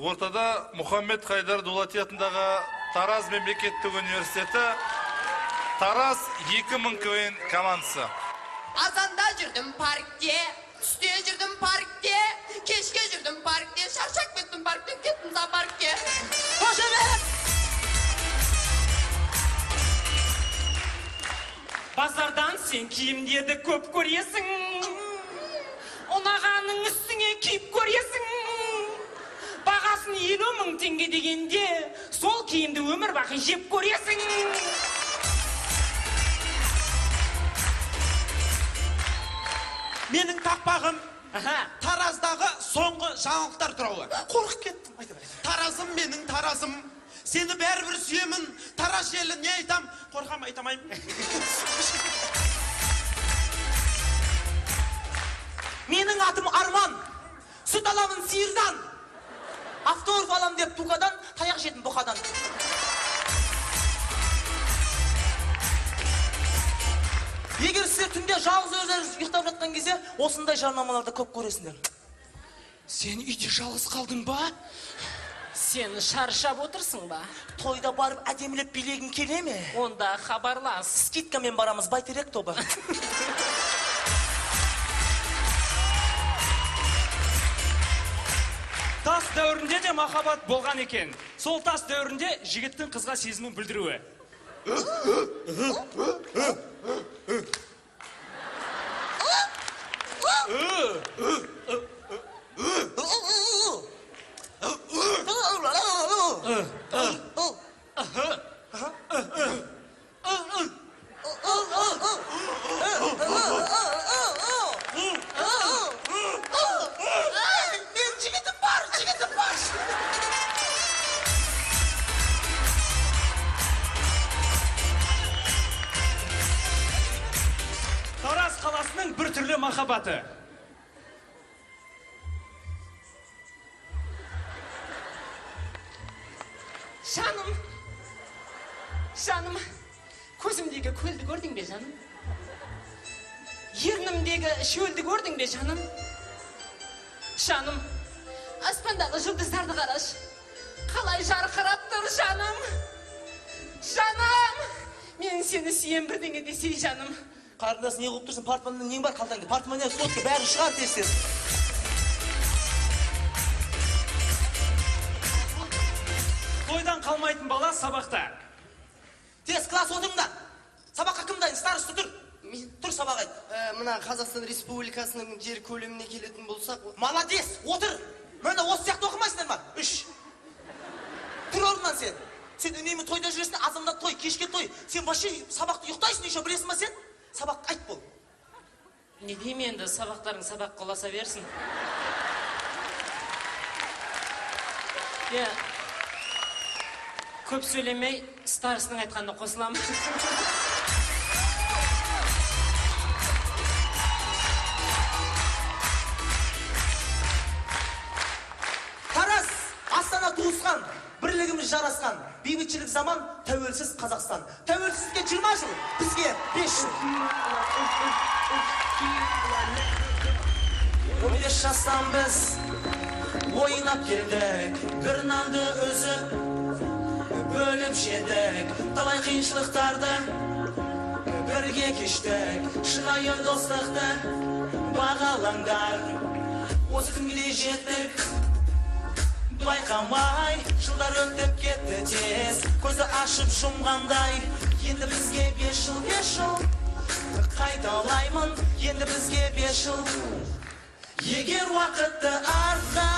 ортада Мұхаммед Хайдар Дулати атындағы Тараз мемлекеттік университеті Тараз 2000 КВН командасы. Азанда жүрдім паркте, түсте жүрдім паркте, кешке жүрдім паркте, шаршап кеттім парктен, кеттім зоопаркке. Қошемет! Базардан сен киімдерді көп көресің, ұнағанның үстіңе киіп көресің. Бағасын 50 000 теңге дегенде, сол киімді өмір бақи жеп көресің. Менің тақпағым Тараздағы соңғы жаңалықтар туралы. Қорқып кеттім. Таразым, менің таразым. Сені бәрібір сүйемін. Тараз желі не айтам? Қорқам айтамайым. Менің атым Арман. Сүт аламын сиырдан. Автограф алам деп Тукадан, таяқ жедім Бұқадан. Егер сіздер түнде жалғыз өзіңіз ұйықтап жатқан кезде, осындай жарнамаларды көп көресіңдер. Сен үйде жалғыз қалдың ба? Сен шаршап отырсың ба? Тойда барып әдемілеп билегің келе ме? Онда хабарлас. Скидкамен барамыз, Байтерек тобы. Тас дәуірінде де махаббат болған екен. Сол тас дәуірінде жігіттің қызға сезімін білдіруі. Тараз қаласының бір түрлі махаббаты. Жаным, көзімдегі көлді көрдің бе, жаным? Ернімдегі шөлді көрдің бе, жаным? Жаным, аспандағы жұлдыздарды қараш. Қалай жарқырап тұр, жаным? Жаным, мен сені сүйем бірдеңе десей, жаным. Қарындас, не қылып тұрсың? Портмоннан нең бар қалтаңда? Портмоннан сотқа бәрі шығар тез-тез. Тойдан қалмайтын бала сабақта. Тез класс отырыңдар. Сабаққа кім дайын? Староста тұр. Тұр сабақ айт. Мына Қазақстан Республикасының жер көлеміне келетін болсақ... Молодец, отыр. Мына осы сияқты оқымайсыңдар ма? 3. Тұр орнынан сен. Сен үнемі тойда жүресің, азанда той, кешке той. Сен вообще сабақты ұйықтайсың, еще білесің ба сен? Сабақ айт бол. Не деймін енді, сабақтарың сабақ қоласа берсін. Көп сөйлемей, старысының айтқанына қосылам. Тараз, Астана туысқан, бірлігіміз жарасқан. Бейбітшілік заман, тәуелсіз Қазақстан. Тәуелсіздікке 20 жыл, бізге 5 жыл. 15 жастан біз ойнап келдік, бір нанды өзіп бөліп жедік, талай қиыншылықтарды бірге кештік, шынайы достықты бағалаңдар, осы күнге де жеттік. Байқамай, жылдар өтіп кетті тез, көзі ашып жұмғандай, енді бізге 5 жыл, қайталаймын, енді бізге 5 жыл. Егер уақытты артқа